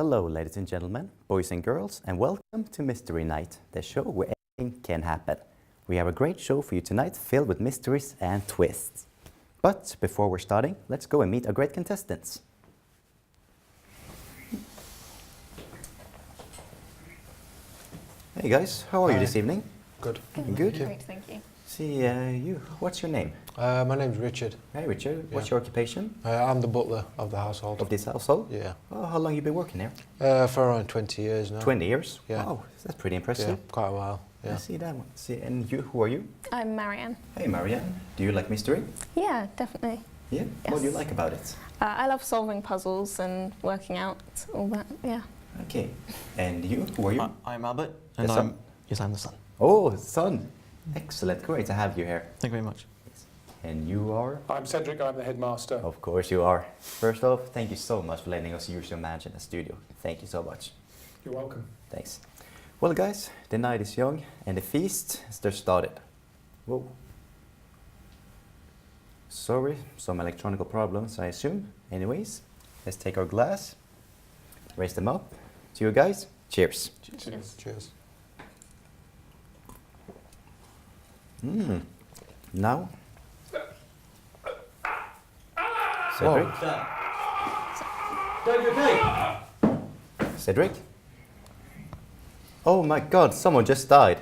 Hello, ladies and gentlemen, boys and girls, and welcome to Mystery Night, the show where anything can happen. We have a great show for you tonight, filled with mysteries and twists. But before we're starting, let's go and meet our great contestants. Hey guys, how are you this evening? Good. Good? Great, thank you. See, what's your name? My name's Richard. Hey Richard, what's Yeah. your occupation? I'm the butler of the household. Of this household? Yeah. Oh, how long you been working here? For around 20 years now. 20 years? Yeah. Wow, that's pretty Yeah, impressive. quite a while. I Yeah. see that one. See, and you, who are you? I'm Marianne. Hey Marianne, do you like mystery? Yeah, definitely. Yeah? What do you Yes. like about it? I love solving puzzles and working out, all that, yeah. Okay. And you, who are you? I'm Albert, and The son? I'm the son. Oh, son. Excellent. Great to have you here. Thank you very much. And you are? I'm Cedric, I'm the headmaster. Of course you are. First off, thank you so much for letting us use your mansion and studio. Thank you so much. You're welcome. Thanks. Well guys, the night is young and the feast has just started. Whoa. Sorry, some electronic problems I assume. Anyways, let's take our glass, raise them up. To you guys, cheers. Cheers. Cheers. Now, Cedric. Cedric? Oh my god, someone just died.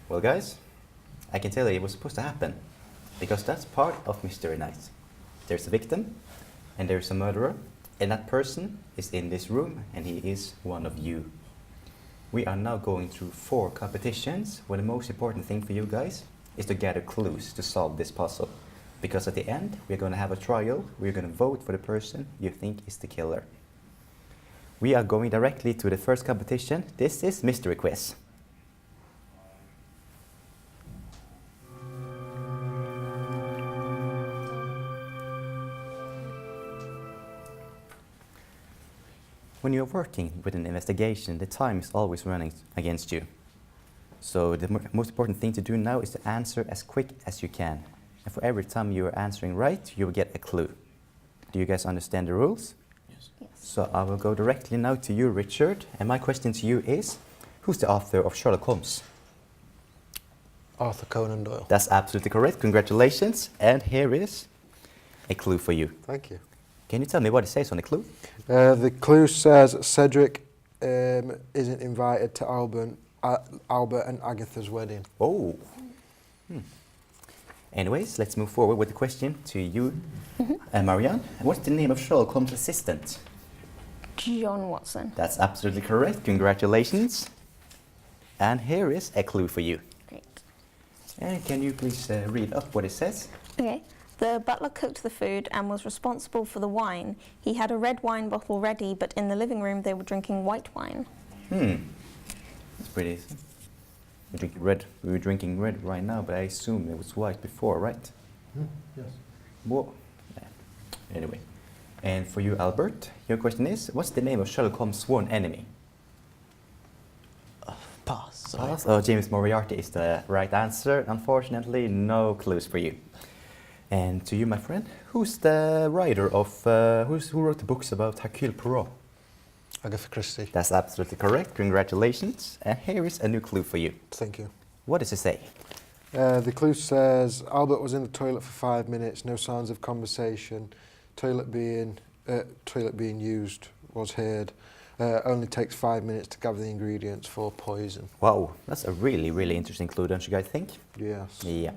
Well guys, I can tell you it was supposed to happen. Because that's part of Mystery Night. There's a victim, and there's a murderer, and that person is in this room, and he is one of you. We are now going through 4 competitions, where the most important thing for you guys is to gather clues to solve this puzzle. Because at the end, we're going to have a trial, we're going to vote for the person you think is the killer. We are going directly to the first competition. This is Mystery Quiz. When you're working with an investigation, the time is always running against you. So the most important thing to do now is to answer as quick as you can. And for every time you are answering right, you will get a clue. Do you guys understand the rules? Yes. Yes. So I will go directly now to you, Richard. And my question to you is, who's the author of Sherlock Holmes? Arthur Conan Doyle. That's absolutely correct. Congratulations. And here is a clue for you. Thank you. Can you tell me what it says on the clue? The clue says Cedric isn't invited to Albert and Agatha's wedding. Oh. Anyways, let's move forward with the question to you, Marianne. What's the name of Sherlock Holmes' assistant? John Watson. That's absolutely correct. Congratulations. And here is a clue for you. Great. And can you please read up what it says? Okay. The butler cooked the food and was responsible for the wine. He had a red wine bottle ready, but in the living room they were drinking white wine. That's pretty easy. We were drinking red right now, but I assume it was white before, right? Yes. Whoa. Yeah. Anyway. And for you, Albert, your question is, what's the name of Sherlock Holmes' sworn enemy? Pass. Sorry. Oh, James Moriarty is the right answer. Unfortunately, no clues for you. And to you, my friend, who's the writer of, who wrote the books about Hercule Poirot? Agatha Christie. That's absolutely correct. Congratulations. And here is a new clue for you. Thank you. What does it say? The clue says Albert was in the toilet for 5 minutes, no signs of conversation, toilet being used was heard, only takes 5 minutes to gather the ingredients for poison. Wow, that's a really, really interesting clue, don't you guys think? Yes. Yeah.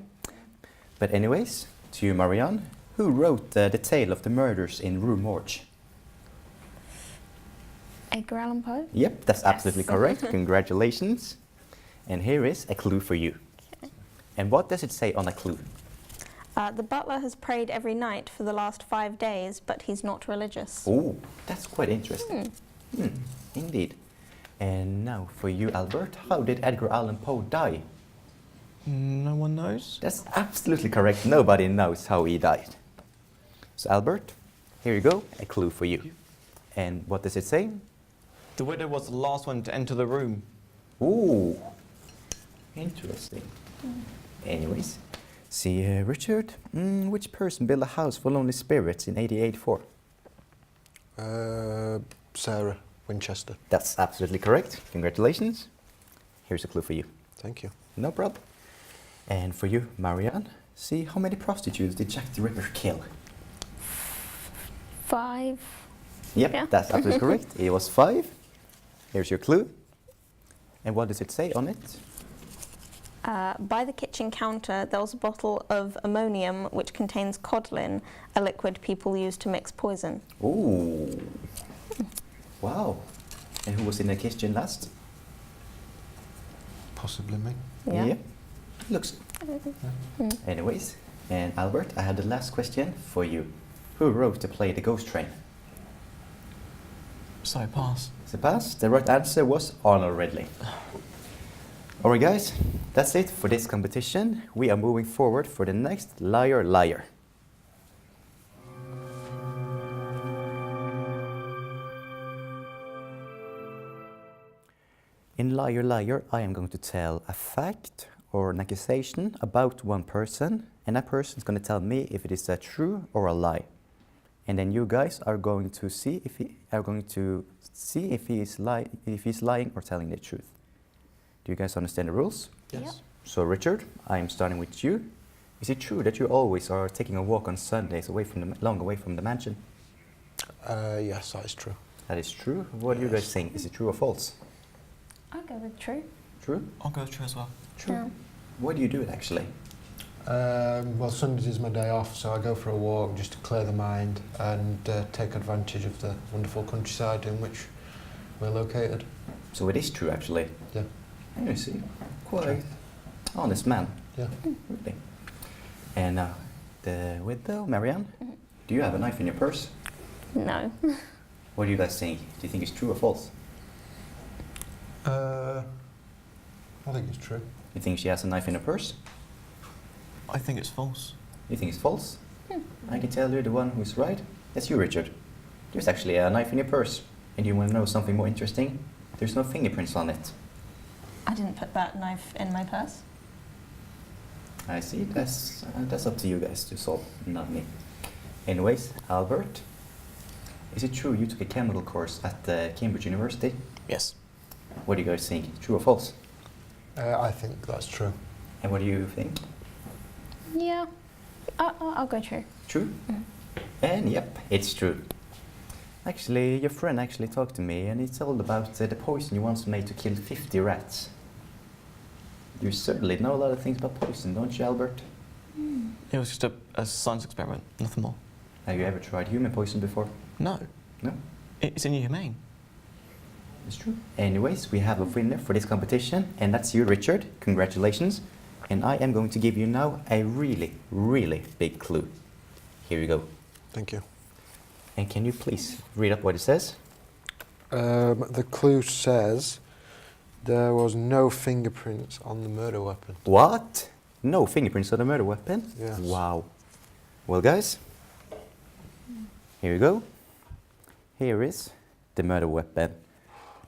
But anyways, to you, Marianne, who wrote the tale of the murders in Rue Morgue? Edgar Allan Poe. Yep, that's absolutely correct. Congratulations. And here is a clue for you. Okay. And what does it say on a clue? The butler has prayed every night for the last 5 days, but he's not religious. Oh, that's quite interesting. Indeed. And now for you, Albert, how did Edgar Allan Poe die? No one knows. That's absolutely correct. Nobody knows how he died. So Albert, here you go, a clue for you. And what does it say? The widow was the last one to enter the room. Ooh, interesting. Anyways, see, Richard, which person built a house for lonely spirits in 88-4? Sarah Winchester. That's absolutely correct. Congratulations. Here's a clue for you. Thank you. No problem. And for you, Marianne, see how many prostitutes did Jack the Ripper kill? 5. Yep, Yeah. that's absolutely correct. It was 5. Here's your clue. And what does it say on it? By the kitchen counter, there was a bottle of ammonium which contains codlin, a liquid people use to mix poison. Ooh. Wow. And who was in the kitchen last? Possibly me. Yeah. Looks. Mm. Anyways, and Albert, I have the last question for you. Who wrote the play The Ghost Train? So pass. So pass. The right answer was Arnold Ridley. Alright guys, that's it for this competition. We are moving forward for the next Liar Liar. In Liar Liar, I am going to tell a fact or an accusation about one person, and that person is going to tell me if it is a true or a lie. And then you guys are going to see if he's lying or telling the truth. Do you guys understand the rules? Yes. So Richard, I'm starting with you. Is it true that you always are taking a walk on Sundays long away from the mansion? Yes, that is true. That is true. What do you guys think? Is it true or false? I'll go with true. True? I'll go true as well. True. Yeah. Why do you do it actually? Well, Sundays is my day off, so I go for a walk just to clear the mind and take advantage of the wonderful countryside in which we're located. So it is true actually. Yeah. I see. Quite honest man. Yeah. Really. And with Marianne, do you have a knife in your purse? No. What do you guys think? Do you think it's true or false? I think it's true. You think she has a knife in her purse? I think it's false. You think it's false? I can tell you the one who's right. That's you, Richard. There's actually a knife in your purse. And you want to know something more interesting? There's no fingerprints on it. I didn't put that knife in my purse. I see. That's up to you guys to solve, not me. Anyways, Albert, is it true you took a chemical course at Cambridge University? Yes. What do you guys think? True or false? I think that's true. And what do you think? Yeah. I'll go true. True? And yep, it's true. Actually, your friend actually talked to me and he told about the poison you once made to kill 50 rats. You certainly know a lot of things about poison, don't you, Albert? It was just a science experiment, nothing more. Have you ever tried human poison before? No. No? It's inhumane. It's true. Anyways, we have a winner for this competition, and that's you, Richard. Congratulations. And I am going to give you now a really, really big clue. Here you go. Thank you. And can you please read up what it says? The clue says there was no fingerprints on the murder weapon. What? No fingerprints on the murder weapon? Yes. Wow. Well, guys, here you go. Here is the murder weapon.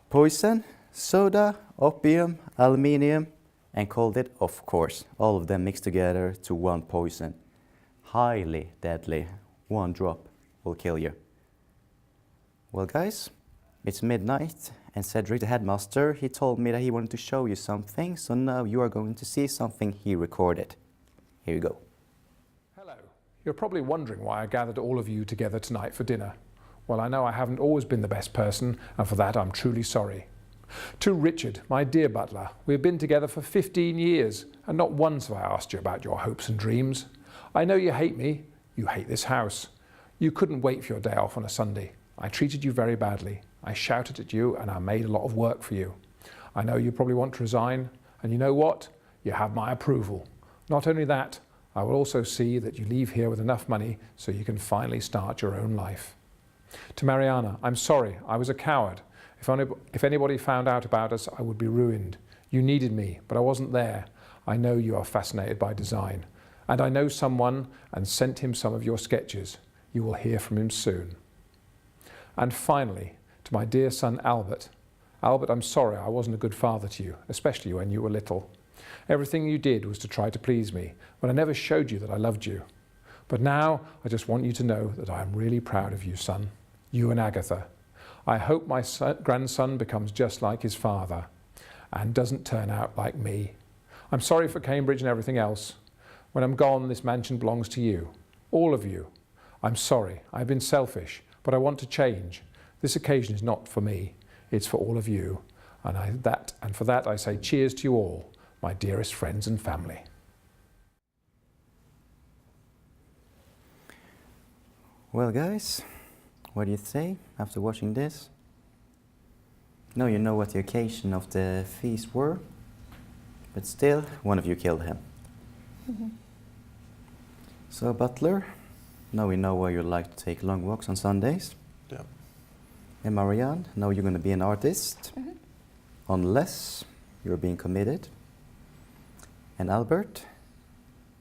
Poison, soda, opium, aluminium, and called it, of course, all of them mixed together to one poison. Highly deadly. One drop will kill you. Well, guys, it's midnight, and Cedric, the headmaster, he told me that he wanted to show you something, so now you are going to see something he recorded. Here you go. Hello. You're probably wondering why I gathered all of you together tonight for dinner. Well, I know I haven't always been the best person, and for that I'm truly sorry. To Richard, my dear butler, we've been together for 15 years, and not once have I asked you about your hopes and dreams. I know you hate me. You hate this house. You couldn't wait for your day off on a Sunday. I treated you very badly. I shouted at you, and I made a lot of work for you. I know you probably want to resign, and you know what? You have my approval. Not only that, I will also see that you leave here with enough money so you can finally start your own life. To Mariana, I'm sorry, I was a coward. If anybody found out about us, I would be ruined. You needed me, but I wasn't there. I know you are fascinated by design. And I know someone and sent him some of your sketches. You will hear from him soon. And finally, to my dear son Albert. Albert, I'm sorry I wasn't a good father to you, especially when you were little. Everything you did was to try to please me, but I never showed you that I loved you. But now I just want you to know that I am really proud of you, son. You and Agatha. I hope my grandson becomes just like his father and doesn't turn out like me. I'm sorry for Cambridge and everything else. When I'm gone, this mansion belongs to you, all of you. I'm sorry, I've been selfish, but I want to change. This occasion is not for me, it's for all of you. And for that I say cheers to you all, my dearest friends and family. Well, guys, what do you say after watching this? Now you know what the occasion of the feast were, but still, one of you killed him. So, Butler, now we know why you like to take long walks on Sundays. Yeah. And Marianne, now you're going to be an artist, unless you're being committed. And Albert,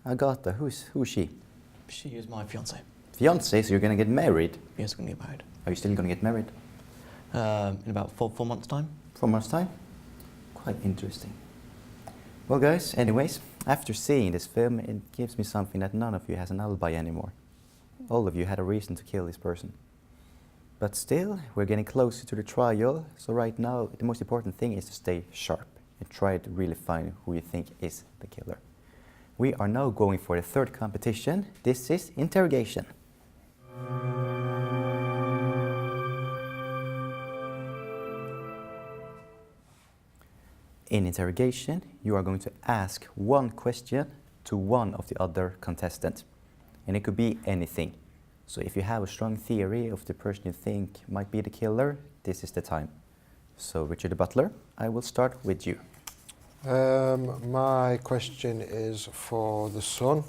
Agatha, who's she? She is my fiancée. Fiancé, so you're going to get married. Yes, we're going to get married. Are you still going to get married? In about four months' time. 4 months' time? Quite interesting. Well, guys, anyways, after seeing this film, it gives me something that none of you has an alibi anymore. All of you had a reason to kill this person. But still, we're getting closer to the trial, so right now, the most important thing is to stay sharp and try to really find who you think is the killer. We are now going for the third competition. This is interrogation. In interrogation, you are going to ask one question to one of the other contestants. And it could be anything. So if you have a strong theory of the person you think might be the killer, this is the time. So Richard the Butler, I will start with you. My question is for the son.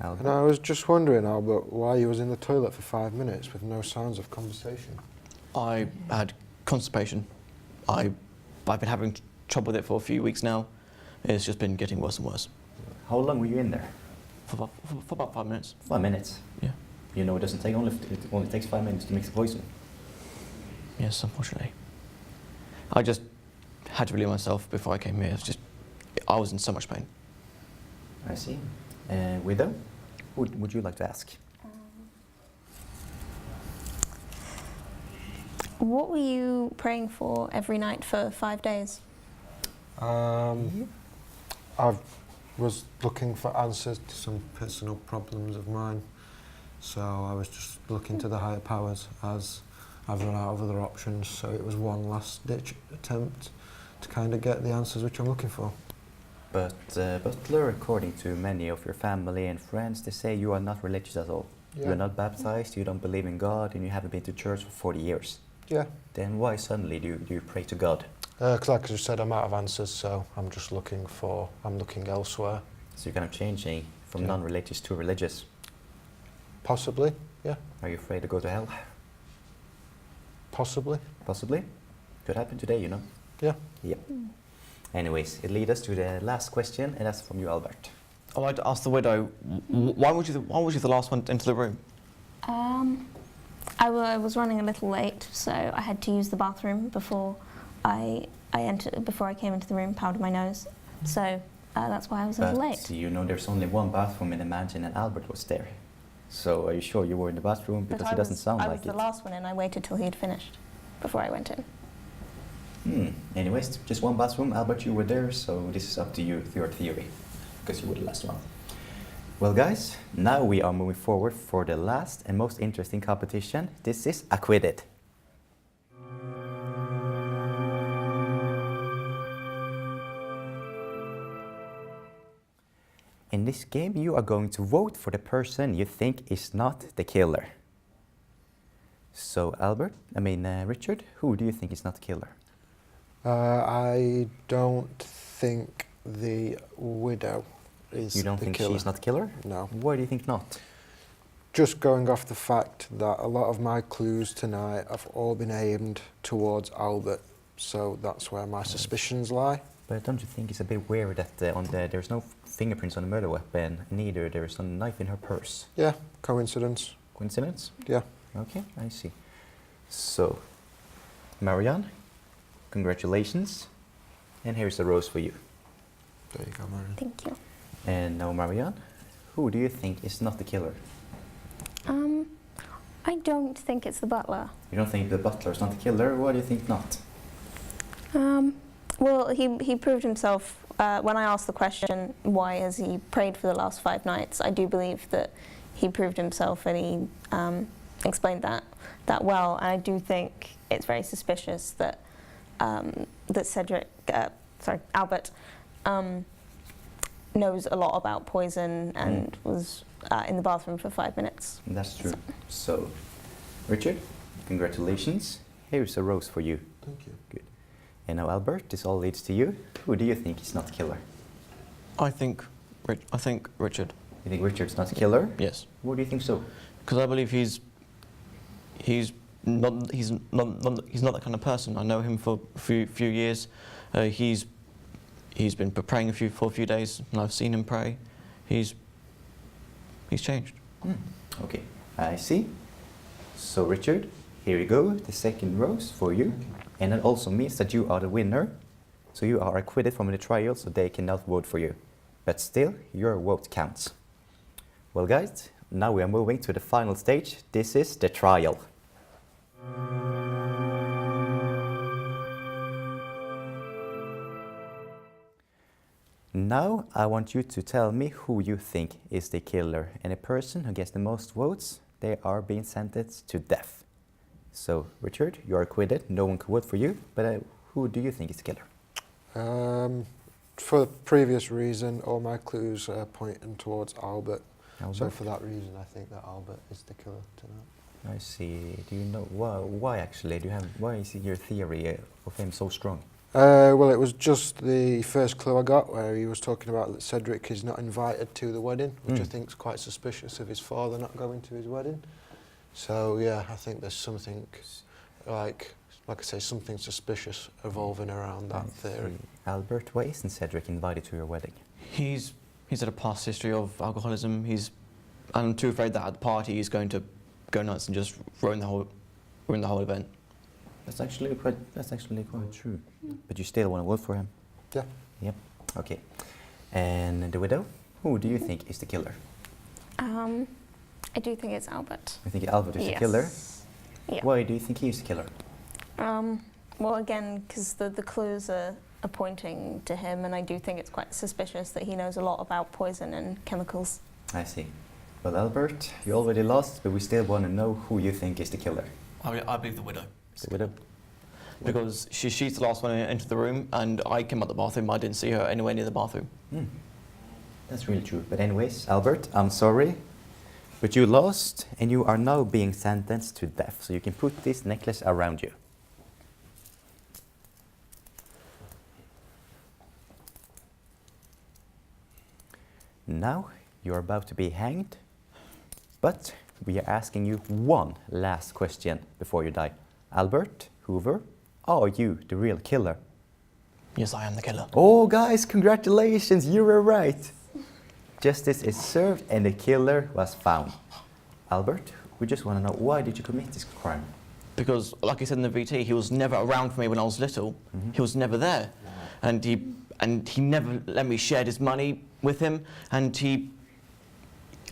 Albert. And I was just wondering, Albert, why you was in the toilet for 5 minutes with no sounds of conversation. I had constipation. I've been having trouble with it for a few weeks now. It's just been getting worse and worse. How long were you in there? For about 5 minutes. 5 minutes. Yeah. You know, it only takes 5 minutes to mix the poison. Yes, unfortunately. I just had to relieve myself before I came here. I was in so much pain. I see. Widow, who would you like to ask? What were you praying for every night for 5 days? I was looking for answers to some personal problems of mine. So I was just looking to the higher powers as I've run out of other options. So it was one last ditch attempt to kind of get the answers which I'm looking for. But Butler, according to many of your family and friends, they say you are not religious at all. Yeah. You're not baptized, you don't believe in God, and you haven't been to church for 40 years. Yeah. Then why suddenly do you pray to God? Because like I said, I'm out of answers, so I'm looking elsewhere. So you're kind of changing from Yeah. non-religious to religious. Possibly, yeah. Are you afraid to go to hell? Possibly. Possibly. Could happen today, you know. Yeah. Yep. Anyways, it leads us to the last question, and that's from you, Albert. I'd like to ask the widow, why was you the last one into the room? I was running a little late, so I had to use the bathroom before I came into the room, powdered my nose. So that's why I was a little late. But you know there's only one bathroom in the mansion, and Albert was there. So are you sure you were in the bathroom? Because it doesn't sound like it. I was the last one in. I waited till he had finished before I went in. Anyways, just one bathroom. Albert, you were there, so this is up to you, your theory, because you were the last one. Well, guys, now we are moving forward for the last and most interesting competition. This is Acquitted. In this game, you are going to vote for the person you think is not the killer. So, Richard, who do you think is not the killer? I don't think the widow is You don't the think killer. she's not the killer? No. Why do you think not? Just going off the fact that a lot of my clues tonight have all been aimed towards Albert, so that's where my suspicions lie. But don't you think it's a bit weird that there's no fingerprints on the murder weapon, neither there's a knife in her purse? Yeah, coincidence. Coincidence? Yeah. Okay, I see. So, Marianne, congratulations. And here's a rose for you. There you go, Marion. Thank you. And now, Marianne, who do you think is not the killer? I don't think it's the butler. You don't think the butler is not the killer? Why do you think not? Well, he proved himself. When I asked the question, why has he prayed for the last 5 nights, I do believe that he proved himself and he explained that well. And I do think it's very suspicious that that Albert knows a lot about poison and was in the bathroom for 5 minutes. That's true. So, Richard, congratulations. Here's a rose for you. Thank you. Good. And now, Albert, this all leads to you. Who do you think is not the killer? I think Richard. You think Richard's not the killer? Yes. Why do you think so? Because I believe he's not that kind of person. I know him for a few years. He's been praying for a few days, and I've seen him pray. He's changed. Okay, I see. So, Richard, here you go, the second rose for you. And that also means that you are the winner. So you are acquitted from the trial, so they cannot vote for you. But still, your vote counts. Well, guys, now we are moving to the final stage. This is the trial. Now, I want you to tell me who you think is the killer. And the person who gets the most votes, they are being sentenced to death. So, Richard, you are acquitted. No one can vote for you. But who do you think is the killer? For the previous reason, all my clues are pointing towards Albert. So for that reason, I think that Albert is the killer tonight. I see. Do you know why actually? Why is your theory of him so strong? Well, it was just the first clue I got where he was talking about that Cedric is not invited to the wedding, which I think is quite suspicious of his father not going to his wedding. So yeah, I think there's something like I say, something suspicious evolving around that theory. Albert, why isn't Cedric invited to your wedding? He's had a past history of alcoholism. I'm too afraid that at the party he's going to go nuts and just ruin the whole event. That's actually quite true. But you still want to vote for him? Yeah. Yep. Okay. And the widow? Who do you think is the killer? I do think it's Albert. You think Albert is the killer? Yeah. Why do you think he's the killer? Well, again, because the clues are pointing to him, and I do think it's quite suspicious that he knows a lot about poison and chemicals. I see. Well, Albert, you already lost, but we still want to know who you think is the killer. I believe the widow. The widow? Because she's the last one into the room, and I came out the bathroom. I didn't see her anywhere near the bathroom. That's really true. But anyways, Albert, I'm sorry, but you lost, and you are now being sentenced to death. So you can put this necklace around you. Now you're about to be hanged, but we are asking you one last question before you die. Albert Hoover, are you the real killer? Yes, I am the killer. Oh, guys, congratulations, you were right. Justice is served and the killer was found. Albert, we just want to know, why did you commit this crime? Because, like I said in the VT, he was never around for me when I was little. He was never there. And he never let me share his money with him. And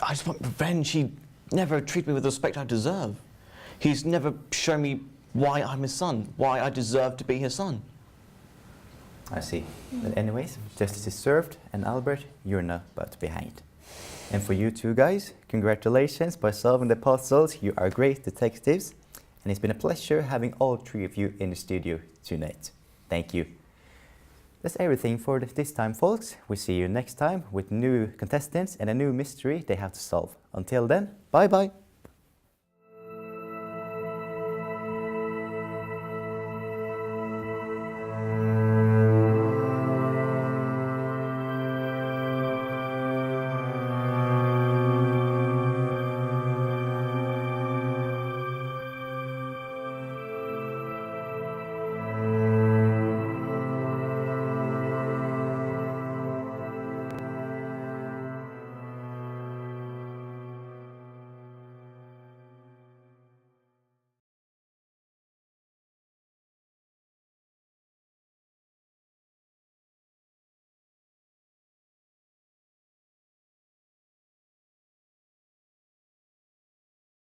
I just want revenge. He never treated me with the respect I deserve. He's never shown me why I'm his son, why I deserve to be his son. I see. But anyways, justice is served, and Albert, you're now about to be hanged. And for you two guys, congratulations by solving the puzzles. You are great detectives, and it's been a pleasure having all three of you in the studio tonight. Thank you. That's everything for this time, folks. We see you next time with new contestants and a new mystery they have to solve. Until then, bye-bye.